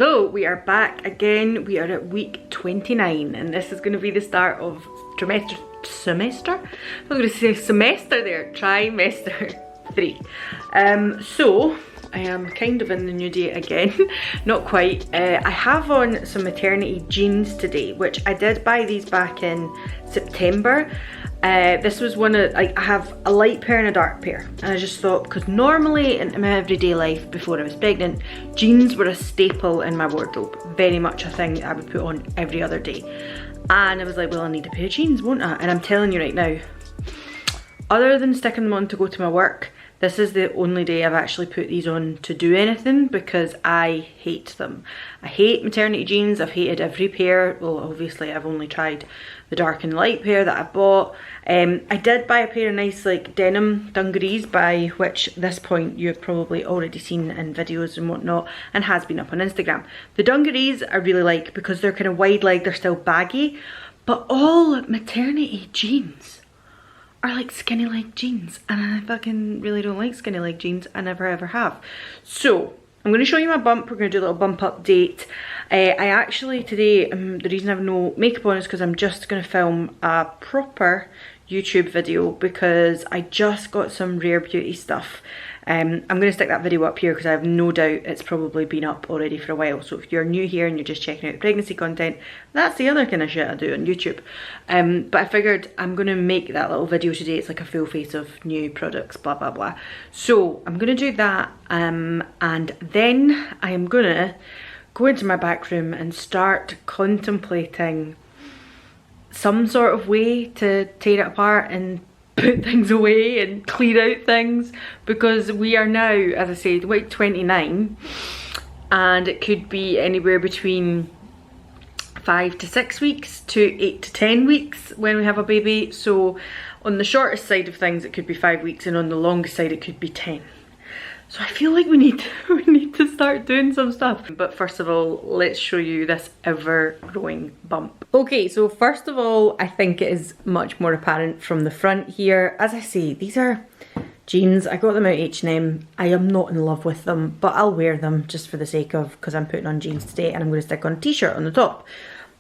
Hello, we are back again. We are at week 29 and this is going to be the start of semester? I'm going to say semester there, trimester 3. So I am kind of in the nudie again, not quite. I have on some maternity jeans today, which I did buy these back in September. This was one of, I have a light pair and a dark pair, and I just thought, because normally in my everyday life before I was pregnant, jeans were a staple in my wardrobe, very much a thing that I would put on every other day. And I was like, well, I need a pair of jeans, won't I? And I'm telling you right now, other than sticking them on to go to my work, this is the only day I've actually put these on to do anything because I hate them. I hate maternity jeans. I've hated every pair. Well, obviously I've only tried the dark and light pair that I bought. I did buy a pair of nice like denim dungarees, by which this point you've probably already seen in videos and whatnot, and has been up on Instagram. The dungarees I really like because they're kind of wide leg, they're still baggy, but all maternity jeans are like skinny leg jeans, and I fucking really don't like skinny leg jeans. I never ever have. So I'm going to show you my bump. We're going to do a little bump update. I actually today, the reason I have no makeup on is because I'm just going to film a proper YouTube video because I just got some Rare Beauty stuff. I'm going to stick that video up here because I have no doubt it's probably been up already for a while. So if you're new here and you're just checking out the pregnancy content, that's the other kind of shit I do on YouTube. But I figured I'm going to make that little video today. It's like a full face of new products, blah, blah, blah. So I'm going to do that. And then I am going to go into my back room and start contemplating some sort of way to tear it apart and put things away and clear out things, because we are now, as I said, week 29, and it could be anywhere between 5 to 6 weeks to 8 to 10 weeks when we have a baby. So on the shortest side of things it could be 5 weeks, and on the longest side it could be 10. So I feel like we need to start doing some stuff. But first of all, let's show you this ever-growing bump. Okay, so first of all, I think it is much more apparent from the front here. As I say, these are jeans. I got them out of H&M. I am not in love with them, but I'll wear them just for the sake of, because I'm putting on jeans today and I'm going to stick on a t-shirt on the top.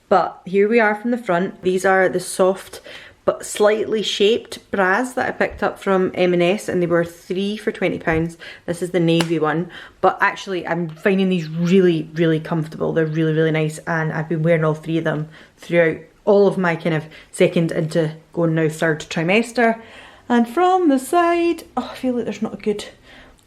But here we are from the front. These are the soft but slightly shaped bras that I picked up from M&S, and they were 3 for £20. This is the navy one, but actually I'm finding these really, really comfortable. They're really, really nice, and I've been wearing all 3 of them throughout all of my kind of second into going now third trimester. And from the side, oh, I feel like there's not a good,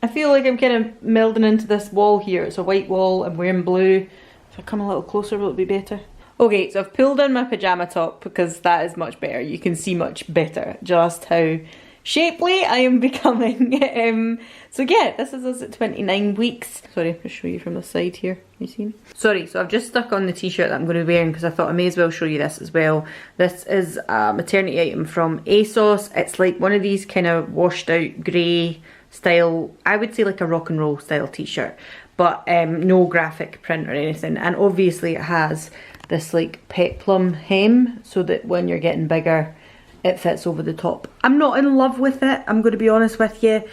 I feel like I'm kind of melding into this wall here. It's a white wall, I'm wearing blue. If I come a little closer, will it be better? Okay, so I've pulled on my pyjama top because that is much better. You can see much better just how shapely I am becoming. So yeah, this is us at 29 weeks. Sorry, I'll show you from the side here. You see me? Sorry, so I've just stuck on the t-shirt that I'm going to be wearing because I thought I may as well show you this as well. This is a maternity item from ASOS. It's like one of these kind of washed out grey style, I would say like a rock and roll style t-shirt, but no graphic print or anything. And obviously it has this like peplum hem so that when you're getting bigger it fits over the top. I'm not in love with it, I'm going to be honest with you.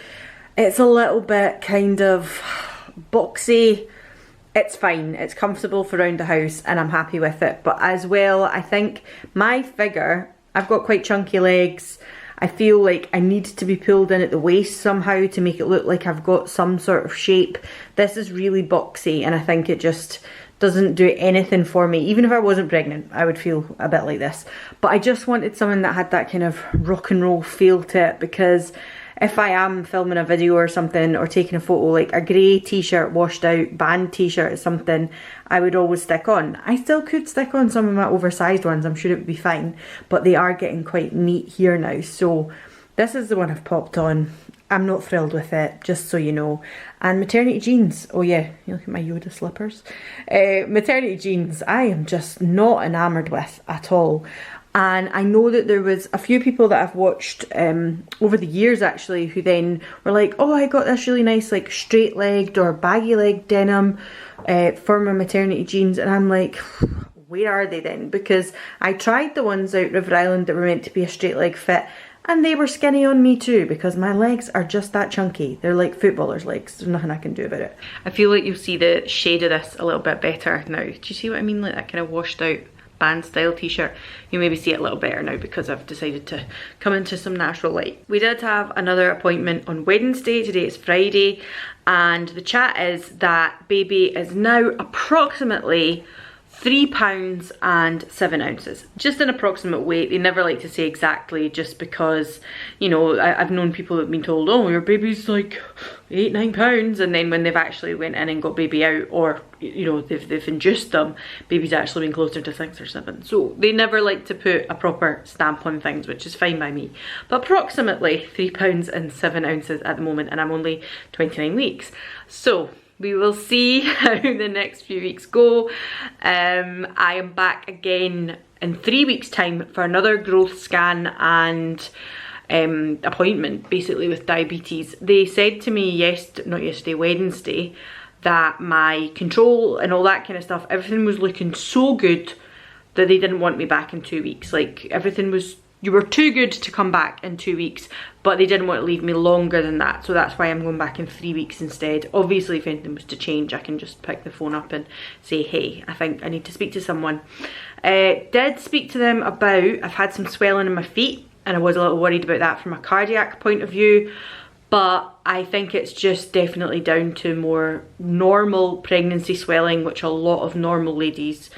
It's a little bit kind of boxy. It's fine, it's comfortable for around the house and I'm happy with it, but as well I think my figure, I've got quite chunky legs. I feel like I need to be pulled in at the waist somehow to make it look like I've got some sort of shape. This is really boxy and I think it just doesn't do anything for me. Even if I wasn't pregnant, I would feel a bit like this. But I just wanted something that had that kind of rock and roll feel to it, because if I am filming a video or something or taking a photo, like a grey t-shirt, washed out band t-shirt or something, I would always stick on. I still could stick on some of my oversized ones, I'm sure it would be fine, but they are getting quite neat here now. So this is the one I've popped on. I'm not thrilled with it, just so you know. And maternity jeans, oh yeah, you look at my Yoda slippers. Maternity jeans, I am just not enamoured with at all. And I know that there was a few people that I've watched over the years actually who then were like, oh, I got this really nice like straight legged or baggy leg denim for my maternity jeans, and I'm like, where are they then? Because I tried the ones out River Island that were meant to be a straight leg fit, And they were skinny on me too, because my legs are just that chunky. They're like footballers' legs. There's nothing I can do about it. I feel like you'll see the shade of this a little bit better now. Do you see what I mean? Like that kind of washed out band style t-shirt. You maybe see it a little better now because I've decided to come into some natural light. We did have another appointment on Wednesday. Today is Friday. And the chat is that baby is now approximately 3 pounds and 7 ounces. Just an approximate weight. They never like to say exactly, just because, you know, I've known people that have been told, oh, your baby's like 8-9 pounds, and then when they've actually went in and got baby out, or you know, they've induced them, baby's actually been closer to 6 or 7. So they never like to put a proper stamp on things, which is fine by me. But approximately 3 pounds and 7 ounces at the moment, and I'm only 29 weeks. So we will see how the next few weeks go. I am back again in 3 weeks' time for another growth scan and appointment, basically, with diabetes. They said to me Wednesday, that my control and all that kind of stuff, everything was looking so good that they didn't want me back in 2 weeks. Like, everything was, you were too good to come back in 2 weeks, but they didn't want to leave me longer than that. So that's why I'm going back in 3 weeks instead. Obviously, if anything was to change, I can just pick the phone up and say, hey, I think I need to speak to someone. Did speak to them about, I've had some swelling in my feet, and I was a little worried about that from a cardiac point of view. But I think it's just definitely down to more normal pregnancy swelling, which a lot of normal ladies,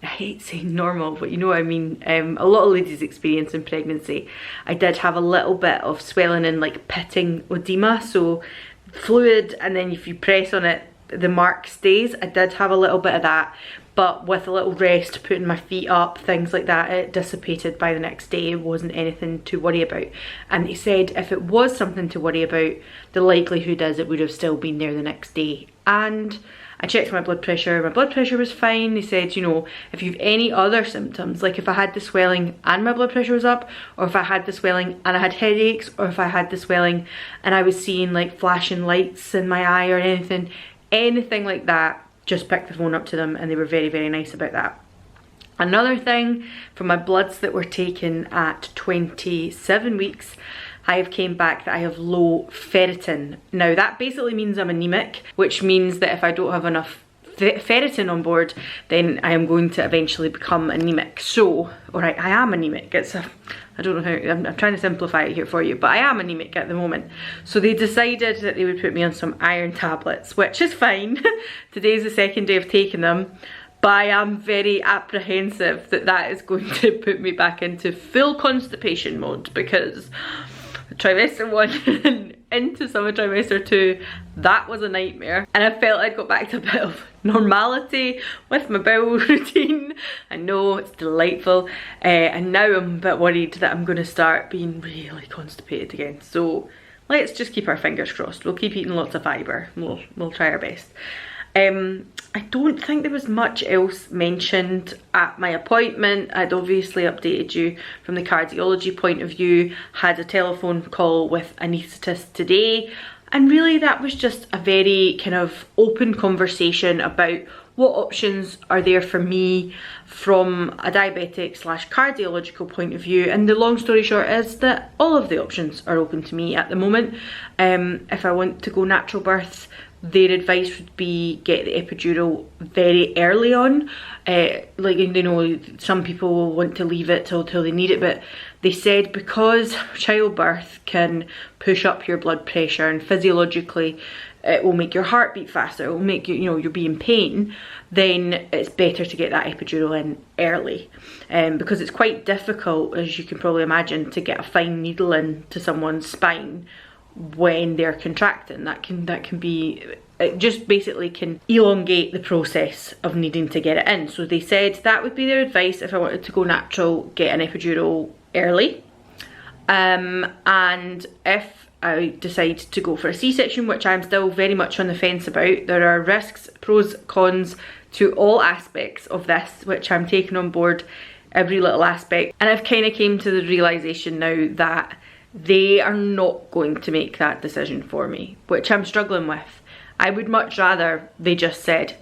I hate saying normal, but you know what I mean, a lot of ladies experience in pregnancy. I did have a little bit of swelling and like pitting edema, so fluid, and then if you press on it, the mark stays. I did have a little bit of that, but with a little rest, putting my feet up, things like that, it dissipated by the next day. It wasn't anything to worry about. And they said if it was something to worry about, the likelihood is it would have still been there the next day. And I checked my blood pressure was fine. They said, you know, if you've any other symptoms, like if I had the swelling and my blood pressure was up, or if I had the swelling and I had headaches, or if I had the swelling and I was seeing like flashing lights in my eye or anything like that, just picked the phone up to them, and they were very, very nice about that. Another thing, from my bloods that were taken at 27 weeks, I have came back that I have low ferritin. Now that basically means I'm anemic, which means that if I don't have enough ferritin on board, then I am going to eventually become anemic. So, alright, I am anemic. I don't know how, I'm trying to simplify it here for you, but I am anemic at the moment. So they decided that they would put me on some iron tablets, which is fine. Today's the second day of taking them, but I am very apprehensive that that is going to put me back into full constipation mode, because trimester 1 into summer trimester 2, that was a nightmare, and I felt I'd got back to a bit of normality with my bowel routine. I know, it's delightful, and now I'm a bit worried that I'm going to start being really constipated again. So let's just keep our fingers crossed. We'll keep eating lots of fibre. We'll try our best. I don't think there was much else mentioned at my appointment. I'd obviously updated you from the cardiology point of view, had a telephone call with an anaesthetist today, and really that was just a very kind of open conversation about what options are there for me from a diabetic / cardiological point of view. And the long story short is that all of the options are open to me at the moment. If I want to go natural birth, their advice would be get the epidural very early on. Like, you know, some people will want to leave it till they need it, but they said because childbirth can push up your blood pressure, and physiologically it will make your heart beat faster, it will make you, you know, you'll be in pain, then it's better to get that epidural in early. Because it's quite difficult, as you can probably imagine, to get a fine needle into someone's spine when they're contracting. That can be, it just basically can elongate the process of needing to get it in. So they said that would be their advice if I wanted to go natural, get an epidural early. And if I decide to go for a C-section, which I'm still very much on the fence about, there are risks, pros, cons to all aspects of this, which I'm taking on board, every little aspect. And I've kind of came to the realization now that they are not going to make that decision for me, which I'm struggling with. I would much rather they just said,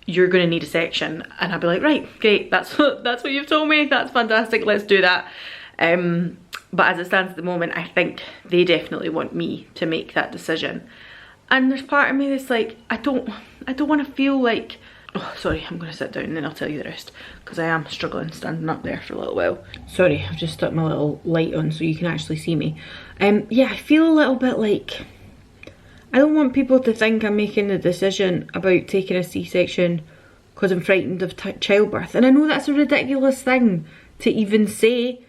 you're going to need a section, and I'd be like, right, great, that's what you've told me, that's fantastic, let's do that. But as it stands at the moment, I think they definitely want me to make that decision. And there's part of me that's like, I don't want to feel like, oh sorry, I'm going to sit down and then I'll tell you the rest, because I am struggling standing up there for a little while. Sorry, I've just stuck my little light on so you can actually see me. Yeah, I feel a little bit like, I don't want people to think I'm making the decision about taking a C-section because I'm frightened of childbirth. And I know that's a ridiculous thing to even say.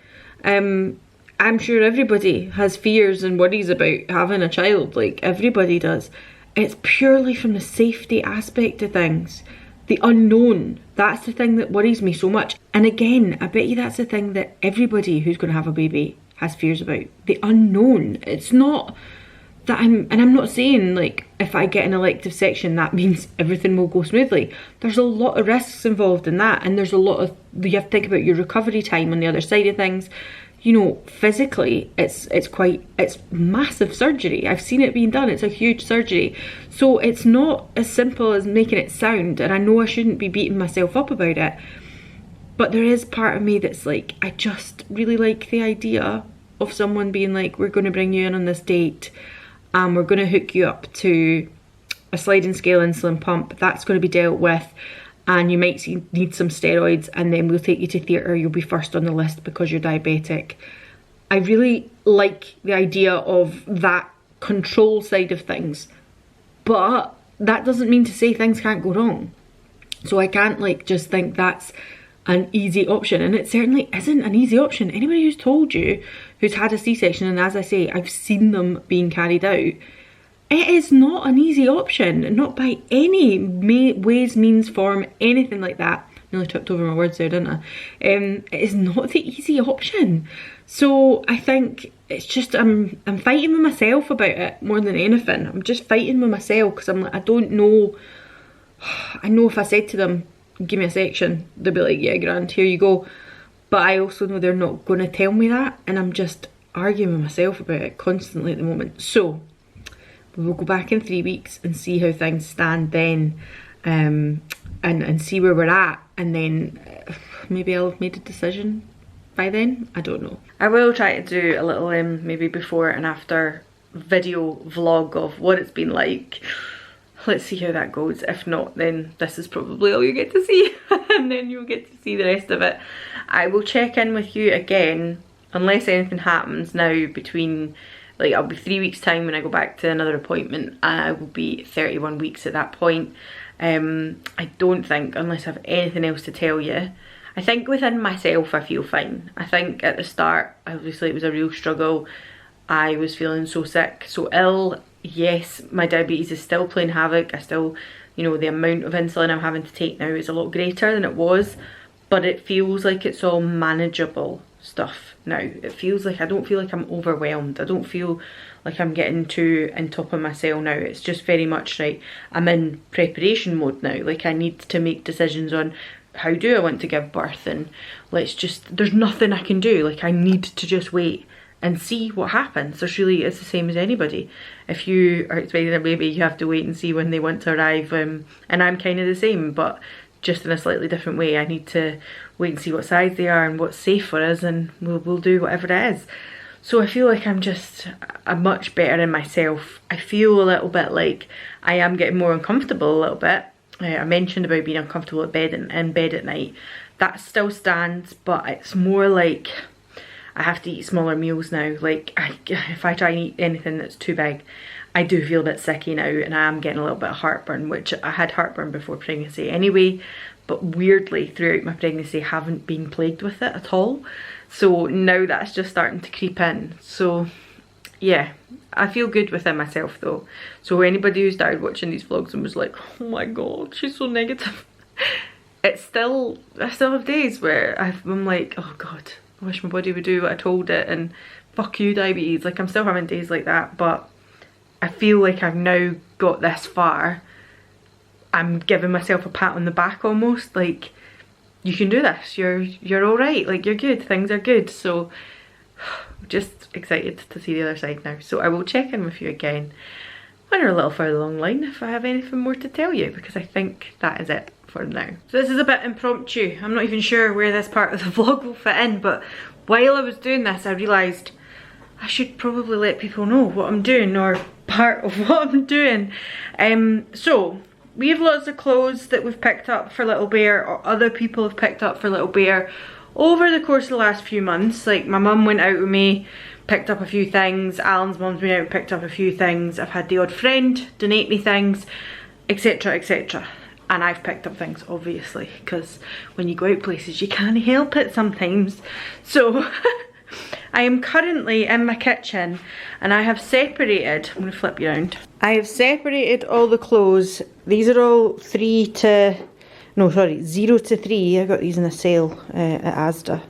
I'm sure everybody has fears and worries about having a child, like everybody does. It's purely from the safety aspect of things. The unknown, that's the thing that worries me so much. And again, I bet you that's the thing that everybody who's going to have a baby has fears about. The unknown. It's not that I'm not saying like if I get an elective section that means everything will go smoothly. There's a lot of risks involved in that, and there's a lot of, you have to think about your recovery time on the other side of things. You know, physically it's massive surgery. I've seen it being done. It's a huge surgery. So it's not as simple as making it sound, and I know I shouldn't be beating myself up about it, but there is part of me that's like, I just really like the idea of someone being like, we're going to bring you in on this date and we're going to hook you up to a sliding scale insulin pump that's going to be dealt with, and you might need some steroids, and then we'll take you to theatre. You'll be first on the list because you're diabetic. I really like the idea of that control side of things, but that doesn't mean to say things can't go wrong. So I can't like just think that's an easy option, and it certainly isn't an easy option. Anybody who's told you, who's had a C-section, and as I say, I've seen them being carried out, it is not an easy option, not by any ways, means, form, anything like that. Nearly tripped over my words there, didn't I? It is not the easy option. So I think it's just, I'm fighting with myself about it more than anything. I'm just fighting with myself because I'm like, I don't know. I know if I said to them, give me a section, they'll be like, yeah, grand, here you go. But I also know they're not going to tell me that, and I'm just arguing with myself about it constantly at the moment. So we'll go back in 3 weeks and see how things stand then, and see where we're at, and then maybe I'll have made a decision by then. I don't know. I will try to do a little maybe before and after video vlog of what it's been like. Let's see how that goes. If not, then this is probably all you get to see and then you'll get to see the rest of it. I will check in with you again, unless anything happens now between, like, I'll be 3 weeks time when I go back to another appointment, and I will be 31 weeks at that point. I don't think, unless I have anything else to tell you, I think within myself I feel fine. I think at the start, obviously it was a real struggle. I was feeling so sick, so ill. Yes, my diabetes is still playing havoc. I still, you know, the amount of insulin I'm having to take now is a lot greater than it was, but it feels like it's all manageable stuff now. It feels like, I don't feel like I'm overwhelmed. I don't feel like I'm getting too on top of myself now. It's just very much right, I'm in preparation mode now. Like, I need to make decisions on how do I want to give birth, and let's just, there's nothing I can do. Like, I need to just wait and see what happens. There's really, it's the same as anybody. If you are expecting a baby, you have to wait and see when they want to arrive, and I'm kind of the same, but just in a slightly different way. I need to wait and see what size they are and what's safe for us, and we'll do whatever it is. So I feel like I'm much better in myself. I feel a little bit like I am getting more uncomfortable a little bit. I mentioned about being uncomfortable in bed at night. That still stands, but it's more like I have to eat smaller meals now. Like, if I try and eat anything that's too big, I do feel a bit sicky now, and I am getting a little bit of heartburn, which I had heartburn before pregnancy anyway, but weirdly throughout my pregnancy haven't been plagued with it at all. So now that's just starting to creep in. So yeah, I feel good within myself though. So anybody who started watching these vlogs and was like, oh my god, she's so negative, I still have days where I'm like, oh god, I wish my body would do what I told it, and fuck you diabetes. Like, I'm still having days like that, but I feel like I've now got this far. I'm giving myself a pat on the back almost, like, you can do this, you're all right, like, you're good, things are good. So I'm just excited to see the other side now. So I will check in with you again when we're a little further along the line if I have anything more to tell you, because I think that is it for now. So this is a bit impromptu. I'm not even sure where this part of the vlog will fit in, but while I was doing this, I realised I should probably let people know what I'm doing, or part of what I'm doing. So we have lots of clothes that we've picked up for Little Bear, or other people have picked up for Little Bear over the course of the last few months. Like my mum went out with me, picked up a few things, Alan's mum's been out and picked up a few things, I've had the odd friend donate me things, etc, etc. And I've picked up things, obviously, because when you go out places you can't help it sometimes. So I am currently in my kitchen and I have separated, I'm going to flip you around. I have separated all the clothes. These are all 0 to 3. I got these in a sale at Asda.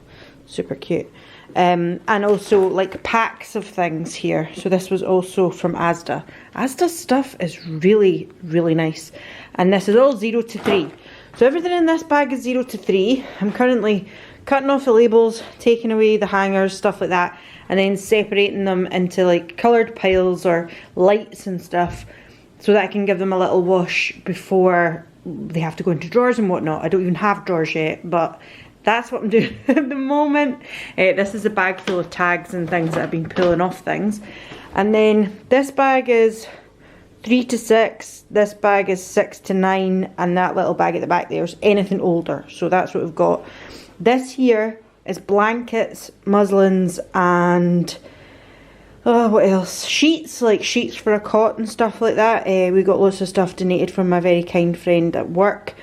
Super cute. And also like packs of things here. So this was also from Asda. Asda's stuff is really, really nice. And this is all 0 to 3. So everything in this bag is 0 to 3. I'm currently cutting off the labels, taking away the hangers, stuff like that, and then separating them into like coloured piles or lights and stuff, so that I can give them a little wash before they have to go into drawers and whatnot. I don't even have drawers yet, but that's what I'm doing at the moment. This is a bag full of tags and things that I've been pulling off things. And then this bag is 3 to 6, this bag is 6 to 9, and that little bag at the back there is anything older. So that's what we've got. This here is blankets, muslins, and what else? Sheets, like sheets for a cot and stuff like that. We got lots of stuff donated from my very kind friend at work.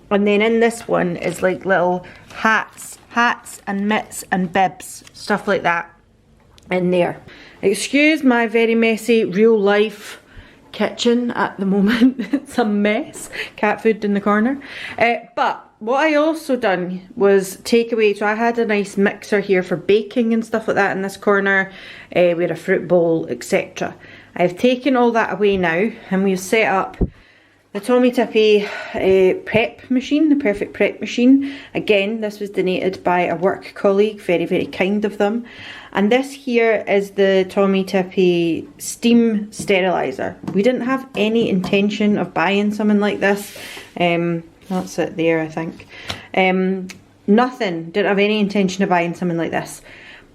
And then in this one is like little hats and mitts and bibs, stuff like that in there. Excuse my very messy real life kitchen at the moment. It's a mess. Cat food in the corner. But what I also done was take away, so I had a nice mixer here for baking and stuff like that in this corner. We had a fruit bowl, etc. I've taken all that away now, and we've set up the Tommy Tippy prep machine, the perfect prep machine. Again, this was donated by a work colleague, very, very kind of them. And this here is the Tommy Tippy steam sterilizer. We didn't have any intention of buying something like this. That's it there, I think. Didn't have any intention of buying something like this.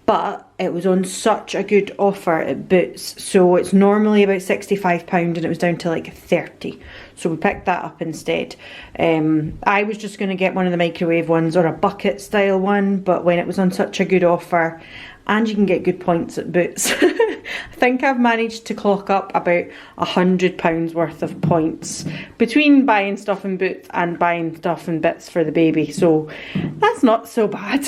But it was on such a good offer at Boots. So it's normally about £65 and it was down to like 30. So we picked that up instead. I was just going to get one of the microwave ones or a bucket style one. But when it was on such a good offer, and you can get good points at Boots, I think I've managed to clock up about £100 worth of points between buying stuff in Boots and buying stuff in bits for the baby. So that's not so bad.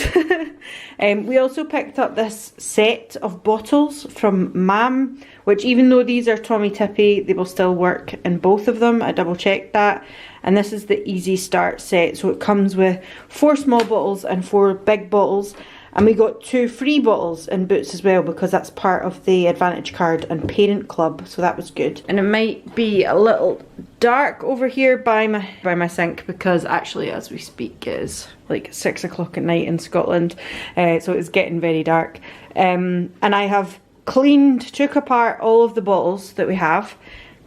We also picked up this set of bottles from Mam, which even though these are Tommy Tippy, they will still work in both of them. I double checked that. And this is the Easy Start set. So it comes with 4 small bottles and 4 big bottles. And we got 2 free bottles in Boots as well, because that's part of the Advantage Card and Parent Club, so that was good. And it might be a little dark over here by my sink, because actually as we speak it is like 6 o'clock at night in Scotland, so it's getting very dark. And I have took apart all of the bottles that we have,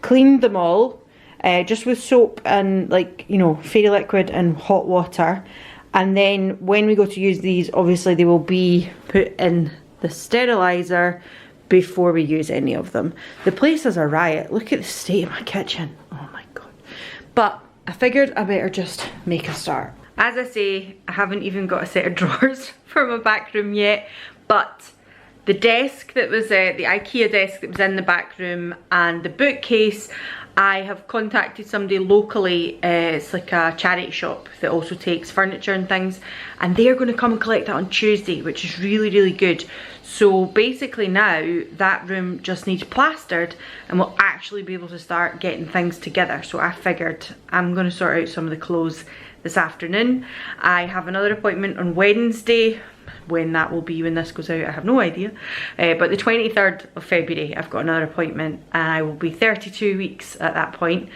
cleaned them all, just with soap and like, you know, fairy liquid and hot water. And then when we go to use these, obviously they will be put in the steriliser before we use any of them. The place is a riot. Look at the state of my kitchen. Oh my god. But I figured I better just make a start. As I say, I haven't even got a set of drawers for my back room yet, but the desk that was, the IKEA desk that was in the back room, and the bookcase, I have contacted somebody locally. It's like a charity shop that also takes furniture and things, and they're going to come and collect that on Tuesday, which is really, really good. So basically now that room just needs plastered and we'll actually be able to start getting things together. So I figured I'm going to sort out some of the clothes this afternoon. I have another appointment on Wednesday. When that will be, when this goes out, I have no idea. But the 23rd of February, I've got another appointment, and I will be 32 weeks at that point.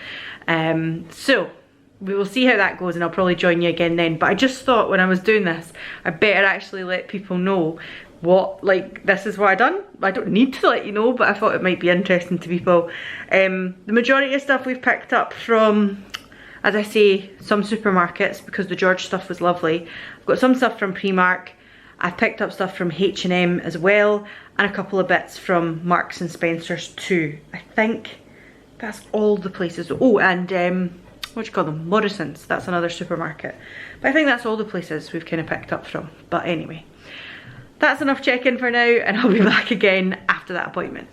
So we will see how that goes, and I'll probably join you again then. But I just thought when I was doing this, I better actually let people know what, like, this is what I done. I don't need to let you know, but I thought it might be interesting to people. The majority of stuff we've picked up from, as I say, some supermarkets, because the George stuff was lovely. I've got some stuff from Primark, I've picked up stuff from H&M as well, and a couple of bits from Marks and Spencer's too. I think that's all the places. Oh, and what do you call them? Morrison's, that's another supermarket. But I think that's all the places we've kind of picked up from. But anyway, that's enough check-in for now, and I'll be back again after that appointment.